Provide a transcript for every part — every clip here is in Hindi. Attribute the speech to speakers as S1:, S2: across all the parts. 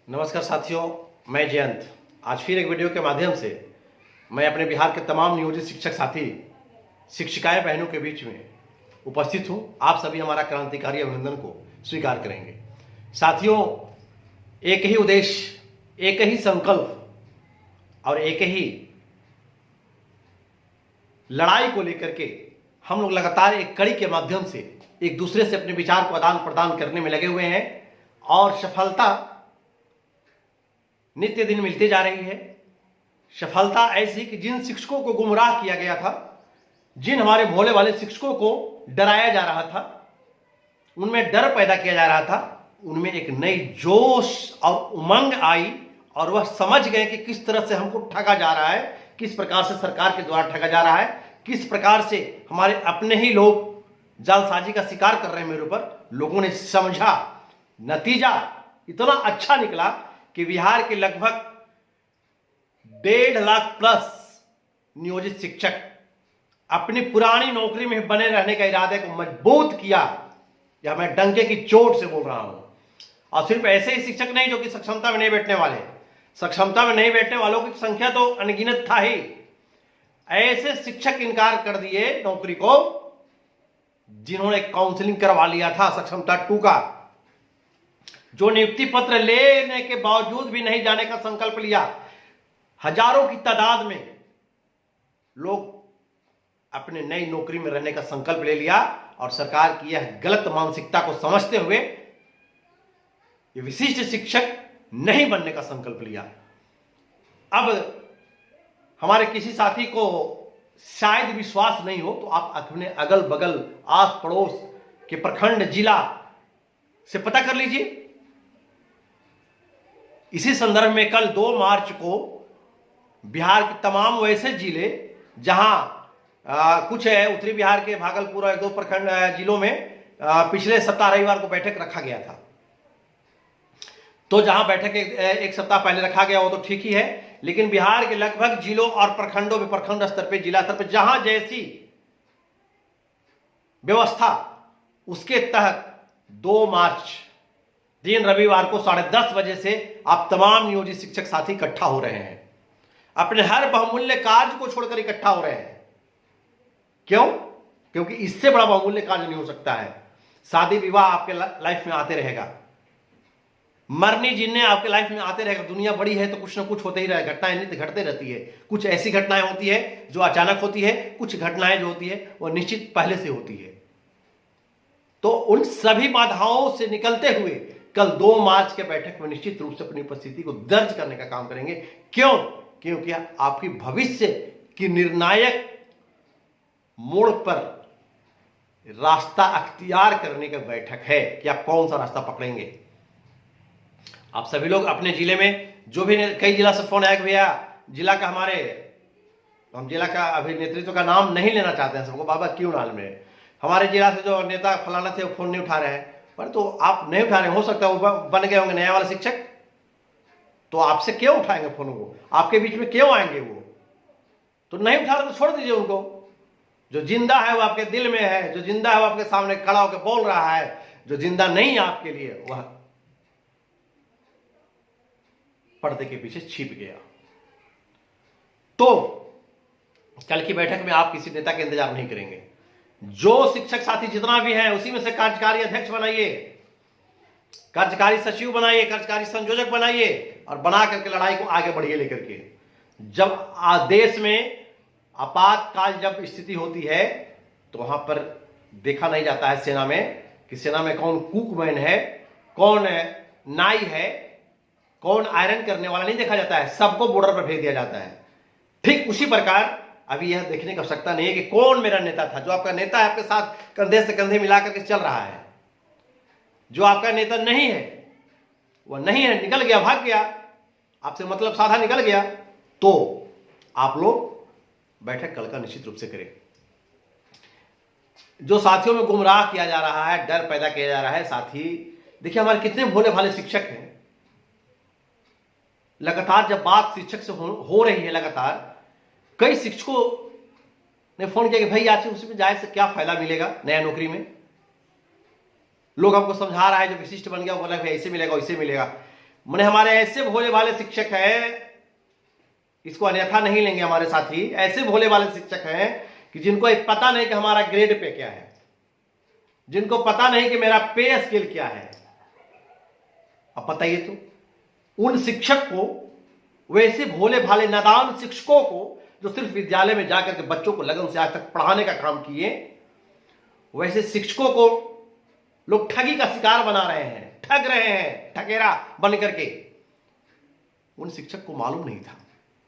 S1: नमस्कार साथियों, मैं जयंत। आज फिर एक वीडियो के माध्यम से मैं अपने बिहार के तमाम नियोजित शिक्षक साथी, शिक्षिकाएं बहनों के बीच में उपस्थित हूं। आप सभी हमारा क्रांतिकारी अभिनंदन को स्वीकार करेंगे। साथियों, एक ही उद्देश्य, एक ही संकल्प और एक ही लड़ाई को लेकर के हम लोग लगातार एक कड़ी के माध्यम से एक दूसरे से अपने विचार को आदान प्रदान करने में लगे हुए हैं और सफलता नित्य दिन मिलती जा रही है। सफलता ऐसी कि जिन शिक्षकों को गुमराह किया गया था, जिन हमारे भोले वाले शिक्षकों को डराया जा रहा था, उनमें डर पैदा किया जा रहा था, उनमें एक नई जोश और उमंग आई और वह समझ गए कि किस तरह से हमको ठगा जा रहा है, किस प्रकार से सरकार के द्वारा ठगा जा रहा है, किस प्रकार से हमारे अपने ही लोग जालसाजी का शिकार कर रहे हैं मेरे ऊपर। लोगों ने समझा, नतीजा इतना अच्छा निकला कि बिहार के लगभग 1.5 लाख प्लस नियोजित शिक्षक अपनी पुरानी नौकरी में बने रहने का इरादे को मजबूत किया। यह मैं डंके की चोट से बोल रहा हूं। और सिर्फ ऐसे ही शिक्षक नहीं जो कि सक्षमता में नहीं बैठने वाले, सक्षमता में नहीं बैठने वालों की संख्या तो अनगिनत था ही। ऐसे शिक्षक इनकार कर दिए नौकरी को जिन्होंने काउंसलिंग करवा लिया था सक्षमता 2 का, जो नियुक्ति पत्र लेने के बावजूद भी नहीं जाने का संकल्प लिया। हजारों की तादाद में लोग अपने नई नौकरी में रहने का संकल्प ले लिया और सरकार की यह गलत मानसिकता को समझते हुए ये विशिष्ट शिक्षक नहीं बनने का संकल्प लिया। अब हमारे किसी साथी को शायद विश्वास नहीं हो तो आप अपने अगल बगल आस पड़ोस के प्रखंड जिला से पता कर लीजिए। इसी संदर्भ में कल 2 मार्च को बिहार के तमाम वैसे जिले जहां कुछ है उत्तरी बिहार के भागलपुर और 1-2 प्रखंड जिलों में पिछले सप्ताह रविवार को बैठक रखा गया था। तो जहां बैठक एक सप्ताह पहले रखा गया वो तो ठीक ही है, लेकिन बिहार के लगभग जिलों और प्रखंडों में, प्रखंड स्तर पे, जिला स्तर पे जहां जैसी व्यवस्था, उसके तहत 2 मार्च दिन रविवार को 10:30 बजे से आप तमाम नियोजित शिक्षक साथी इकट्ठा हो रहे हैं। अपने हर बहुमूल्य कार्य को छोड़कर इकट्ठा हो रहे हैं। क्यों? क्योंकि इससे बड़ा बहुमूल्य कार्य नहीं हो सकता है। शादी विवाह आपके लाइफ में आते रहेगा, मरनी जीने आपके लाइफ में आते रहेगा। दुनिया बड़ी है तो कुछ ना कुछ होते ही रहेगा, घटनाएं नित्य घटते रहती है। कुछ ऐसी घटनाएं होती है जो अचानक होती है, कुछ घटनाएं जो होती है वो निश्चित पहले से होती है। तो उन सभी बाधाओं से निकलते हुए कल 2 मार्च के बैठक में निश्चित रूप से अपनी उपस्थिति को दर्ज करने का काम करेंगे। क्यों? क्योंकि आपकी भविष्य की निर्णायक मोड़ पर रास्ता अख्तियार करने का बैठक है कि आप कौन सा रास्ता पकड़ेंगे। आप सभी लोग अपने जिले में, जो भी कई जिला से फोन आया कि भैया जिला का हम जिला का अभी नेतृत्व का नाम नहीं लेना चाहते हैं, सबको बाबा क्यों नाल में, हमारे जिला से जो नेता फलाना थे वो फोन नहीं उठा रहे हैं। पर तो आप नहीं उठा रहे, हो सकता है वो बन गए होंगे नया वाला शिक्षक, तो आपसे क्यों उठाएंगे फोन को, आपके बीच में क्यों आएंगे वो? तो नहीं उठा रहे तो छोड़ दीजिए उनको। जो जिंदा है वो आपके दिल में है, जो जिंदा है वो आपके सामने खड़ा होकर बोल रहा है। जो जिंदा नहीं है आपके लिए वह पर्दे के पीछे छिप गया। तो कल की बैठक में आप किसी नेता का इंतजार नहीं करेंगे। जो शिक्षक साथी जितना भी है उसी में से कार्यकारी अध्यक्ष बनाइए, कार्यकारी सचिव बनाइए, कार्यकारी संयोजक बनाइए और बना करके लड़ाई को आगे बढ़िए लेकर के। जब देश में आपातकाल जब स्थिति होती है तो वहां पर देखा नहीं जाता है सेना में कि सेना में कौन कुकमैन है, कौन नाई है, कौन आयरन करने वाला नहीं देखा जाता है, सबको बॉर्डर पर भेज दिया जाता है। ठीक उसी प्रकार अभी यह देखने की आवश्यकता नहीं है कि कौन मेरा नेता था। जो आपका नेता है आपके साथ कंधे से कंधे मिला करके चल रहा है। जो आपका नेता नहीं है, वह नहीं है, निकल गया, भाग गया, आपसे मतलब साधा निकल गया, तो आप लोग बैठक कल का निश्चित रूप से करें। जो साथियों में गुमराह किया जा रहा है, डर पैदा किया जा रहा है, साथी देखिए हमारे कितने भोले भाले शिक्षक हैं। लगातार जब बात शिक्षक से हो रही है, लगातार कई शिक्षकों ने फोन किया कि भाई आज उसमें जाए से क्या फायदा मिलेगा नया नौकरी में। लोग हमको समझा रहा है, जो विशिष्ट बन गया वो बोला भाई ऐसे मिलेगा वैसे मिलेगा। मैंने हमारे ऐसे भोले भाले शिक्षक हैं, इसको अन्यथा नहीं लेंगे हमारे साथी, ऐसे भोले भाले शिक्षक हैं कि जिनको पता नहीं कि हमारा ग्रेड पे क्या है, जिनको पता नहीं कि मेरा पे स्केल क्या है। अब बताइए तो, उन शिक्षक को, वैसे भोले भाले नादान शिक्षकों को जो सिर्फ विद्यालय में जाकर के बच्चों को लगन से आज तक पढ़ाने का काम किए, वैसे शिक्षकों को लोग ठगी का शिकार बना रहे हैं, ठग रहे हैं, ठगेरा बन करके। उन शिक्षक को मालूम नहीं था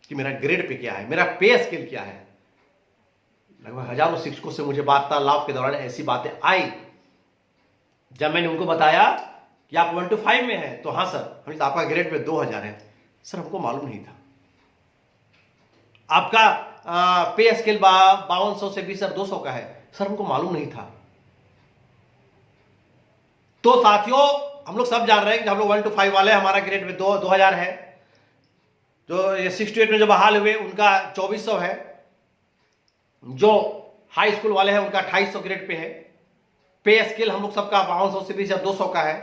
S1: कि मेरा ग्रेड पे क्या है, मेरा पे स्केल क्या है। लगभग हजारों शिक्षकों से मुझे वार्तालाप के दौरान ऐसी बातें आई। जब मैंने उनको बताया कि आप 1 to 5 में हैं, तो हाँ सर, हम आपका ग्रेड पे 2000 है। सर हमको मालूम नहीं था। आपका पे स्केल 5200 से 20,200 का है। सर हमको मालूम नहीं था। तो साथियों, हम लोग सब जान रहे हैं कि हम लोग 1 to 5 वाले, हमारा ग्रेड में 2000 है। जो ये 6 to 8 में जो बहाल हुए उनका 2400 है। जो हाई स्कूल वाले हैं उनका 2800 ग्रेड पे है। पे स्केल हम लोग सबका 5200 से 20,200 का है।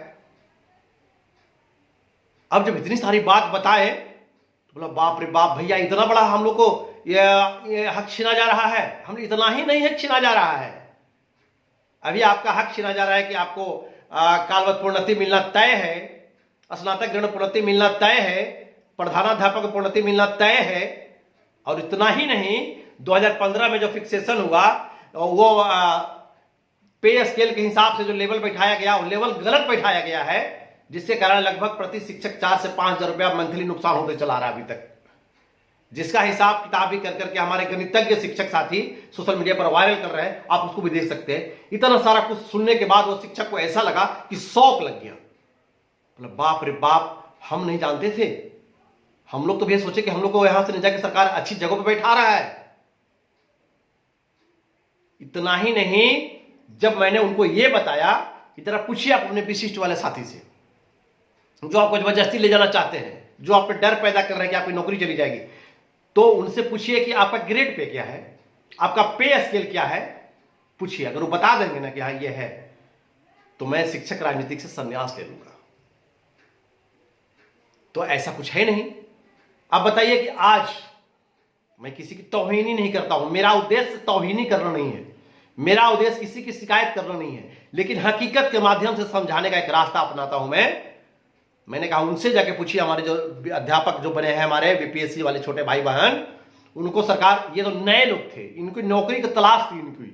S1: अब जब इतनी सारी बात बताए तो बोला बाप रे बाप भैया, इतना बड़ा हम लोग को ये हक छीना जा रहा है। हम इतना ही नहीं हक छीना जा रहा है, अभी आपका हक छीना जा रहा है कि आपको कालवत प्रोन्नति मिलना तय है, स्नातक गण प्रोन्नति मिलना तय है, प्रधानाध्यापक प्रोन्नति मिलना तय है। और इतना ही नहीं, 2015 में जो फिक्सेशन हुआ वो पे स्केल के हिसाब से जो लेवल बैठाया गया, वो लेवल गलत बैठाया गया है, जिसके कारण लगभग प्रति शिक्षक 4 से 5 हजार रुपया मंथली नुकसान होते चला रहा है अभी तक। जिसका हिसाब किताब भी कर करके हमारे गणितज्ञ शिक्षक साथी सोशल मीडिया पर वायरल कर रहे हैं, आप उसको भी देख सकते हैं। इतना सारा कुछ सुनने के बाद वो शिक्षक को ऐसा लगा कि शौक लग गया। मतलब बाप रे बाप, हम नहीं जानते थे। हम लोग तो ये सोचे कि हम लोग को यहां से ले जाकर सरकार अच्छी जगह पर बैठा रहा है। इतना ही नहीं, जब मैंने उनको यह बताया कि जरा पूछिए आप अपने विशिष्ट वाले साथी से जो आपको जबरदस्ती ले जाना चाहते हैं, जो आप पे डर पैदा कर रहे हैं कि आपकी नौकरी चली जाएगी, तो उनसे पूछिए कि आपका ग्रेड पे क्या है, आपका पे स्केल क्या है, पूछिए। अगर वो बता देंगे ना कि हाँ ये है, तो मैं शिक्षक राजनीति से संन्यास ले लूंगा। तो ऐसा कुछ है नहीं। अब बताइए कि आज मैं किसी की तौहीनी नहीं करता हूं, मेरा उद्देश्य तौहीनी करना नहीं है, मेरा उद्देश्य किसी की शिकायत करना नहीं है, लेकिन हकीकत के माध्यम से समझाने का एक रास्ता अपनाता हूं मैंने कहा उनसे जाके पूछिए, हमारे जो अध्यापक जो बने हैं, हमारे बीपीएससी वाले छोटे भाई बहन, उनको सरकार, ये तो नए लोग थे, इनको नौकरी की तलाश थी, इनकी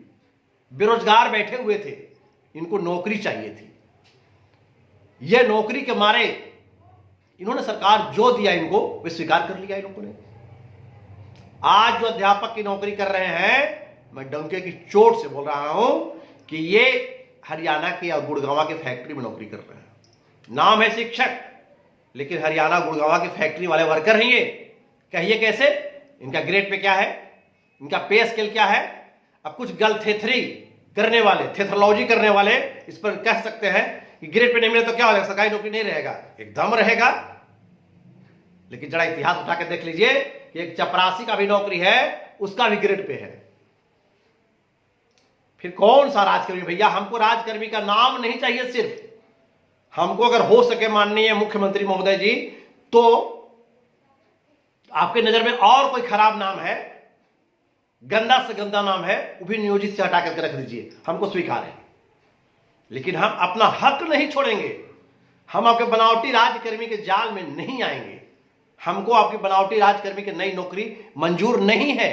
S1: बेरोजगार बैठे हुए थे, इनको नौकरी चाहिए थी। ये नौकरी के मारे इन्होंने सरकार जो दिया इनको वे स्वीकार कर लिया इन लोगों ने। आज जो अध्यापक की नौकरी कर रहे हैं, मैं डंके की चोट से बोल रहा हूं कि ये हरियाणा के और गुड़गांव के फैक्ट्री में नौकरी कर रहे हैं। नाम है शिक्षक, लेकिन हरियाणा गुड़गांव की फैक्ट्री वाले वर्कर हैं ये। कहिए कैसे? इनका ग्रेड पे क्या है, इनका पे स्केल क्या है? अब कुछ गलथेथरी करने वाले, थेथरोलॉजी करने वाले इस पर कह सकते हैं कि ग्रेड पे नहीं मिले तो क्या होगा, सरकारी नौकरी नहीं रहेगा। एकदम रहेगा। लेकिन जरा इतिहास उठा के देख लीजिए कि एक चपरासी का भी नौकरी है, उसका भी ग्रेड पे है। फिर कौन सा राजकर्मी? भैया हमको राजकर्मी का नाम नहीं चाहिए, सिर्फ हमको अगर हो सके माननीय मुख्यमंत्री महोदय जी, तो आपके नजर में और कोई खराब नाम है, गंदा से गंदा नाम है, वो भी नियोजित से हटा करके रख दीजिए, हमको स्वीकार है। लेकिन हम अपना हक नहीं छोड़ेंगे। हम आपके बनावटी राजकर्मी के जाल में नहीं आएंगे। हमको आपकी बनावटी राजकर्मी की नई नौकरी मंजूर नहीं है।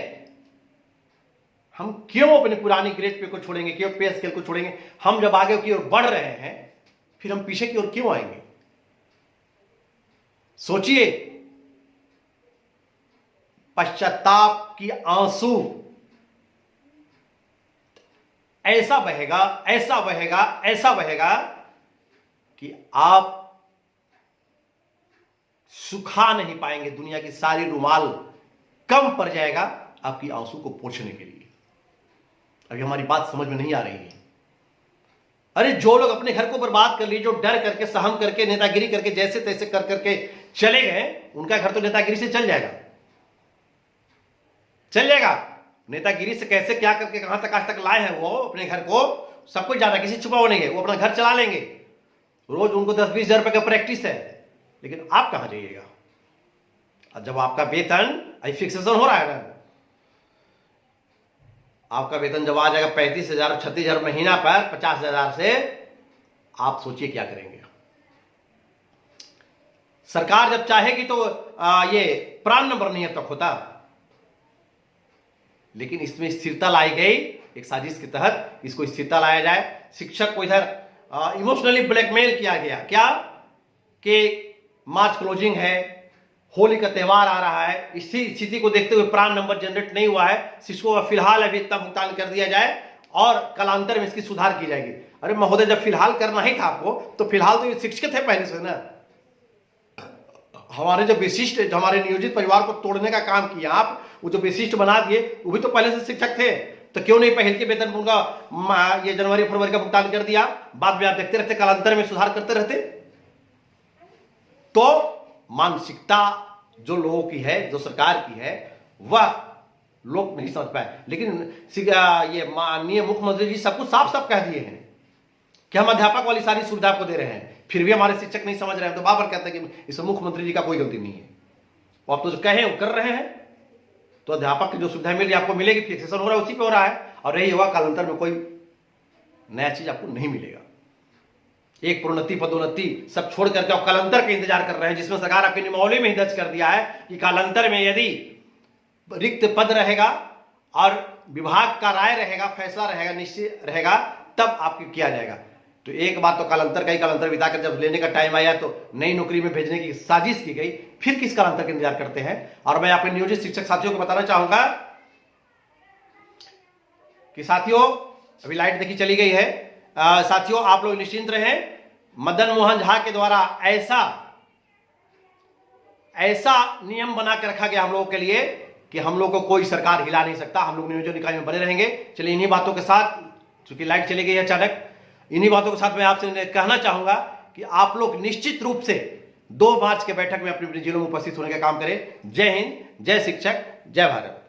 S1: हम क्यों अपने पुरानी ग्रेड पे को छोड़ेंगे, क्यों पे स्केल को छोड़ेंगे? हम जब आगे की ओर बढ़ रहे हैं, फिर हम पीछे की ओर क्यों आएंगे? सोचिए, पश्चाताप की आंसू ऐसा बहेगा, ऐसा बहेगा, ऐसा बहेगा कि आप सुखा नहीं पाएंगे। दुनिया की सारी रुमाल कम पड़ जाएगा आपकी आंसू को पोंछने के लिए। अभी हमारी बात समझ में नहीं आ रही है। अरे जो लोग अपने घर को बर्बाद कर लिए, जो डर करके, सहम करके, नेतागिरी करके, जैसे तैसे कर करके चले गए, उनका घर तो नेतागिरी से चल जाएगा, चल जाएगा। नेतागिरी से कैसे क्या करके कहां तक आज तक लाए हैं वो अपने घर को, सबको जाना, किसी छुपा हुआ नहीं है। वो अपना घर चला लेंगे। रोज उनको 10-20 हजार रुपए का प्रैक्टिस है, लेकिन आप कहां जाइएगा? और जब आपका वेतन अभी फिक्सेशन हो रहा है ना, आपका वेतन जब आ जाएगा 35,000 36,000 महीना पर 50,000 से, आप सोचिए क्या करेंगे। सरकार जब चाहेगी तो ये प्राण नंबर नहीं अब तक होता, लेकिन इसमें स्थिरता लाई गई एक साजिश के तहत। इसको स्थिरता लाया जाए। शिक्षक को इधर इमोशनली ब्लैकमेल किया गया, क्या कि मार्च क्लोजिंग है, होली का त्यौहार आ रहा है, इसी स्थिति को देखते हुए प्राण नंबर जनरेट नहीं हुआ है, शिक्षकों का फिलहाल अभी इतना भुगतान कर दिया जाए और कालांतर में इसकी सुधार की जाएगी। अरे महोदय, जब फिलहाल करना ही था आपको तो फिलहाल तो ये शिक्षक थे पहले से ना। हमारे जो विशिष्ट, हमारे नियोजित परिवार को तोड़ने का काम किया आप, वो जो विशिष्ट बना दिए, वो भी तो पहले से शिक्षक थे। तो क्यों नहीं पहल के वेतन उनका ये जनवरी फरवरी का भुगतान कर दिया? बाद में आप देखते रहते, कालांतर में सुधार करते रहते। तो मानसिकता जो लोगों की है, जो सरकार की है, वह लोग नहीं समझ पाए। लेकिन ये माननीय मुख्यमंत्री जी सब कुछ साफ साफ कह दिए हैं कि हम अध्यापक वाली सारी सुविधा आपको दे रहे हैं, फिर भी हमारे शिक्षक नहीं समझ रहे हैं। तो बाबर कहते हैं कि इसमें मुख्यमंत्री जी का कोई गलती नहीं है, और आप तो जो कहे वो कर रहे हैं। तो अध्यापक की जो सुविधा मिल रही है आपको मिलेगी, फिक्सेशन हो रहा है उसी पे हो रहा है, और यही होगा, कालांतर में कोई नया चीज आपको नहीं मिलेगा। एक प्रोन्नति पदोन्नति सब छोड़ करके आप कालांतर का इंतजार कर रहे हैं, जिसमें सरकार आपके नियमावली में ही दर्ज कर दिया है कि कालांतर में यदि रिक्त पद रहेगा और विभाग का राय रहेगा, फैसला रहेगा, निश्चित रहेगा, तब आपको किया जाएगा। तो एक बात तो कालांतर का ही कालांतर बिताकर जब लेने का टाइम आया तो नई नौकरी में भेजने की साजिश की गई, फिर किस कालांतर का इंतजार करते हैं। और मैं अपने नियोजित शिक्षक साथियों को बताना चाहूंगा कि साथियों, अभी लाइट देखी चली गई है, साथियों आप लोग निश्चिंत रहें। मदन मोहन झा के द्वारा ऐसा नियम बना के रखा गया हम लोगों के लिए कि हम लोग को कोई सरकार हिला नहीं सकता, हम लोग नियोजन निकाय में बने रहेंगे। चलिए, इन्हीं बातों के साथ, चूंकि लाइट चली गई है अचानक, इन्हीं बातों के साथ मैं आपसे कहना चाहूंगा कि आप लोग निश्चित रूप से 2 मार्च के बैठक में अपने अपने जिलों में उपस्थित होने का काम करें। जय हिंद, जय शिक्षक, जय भारत।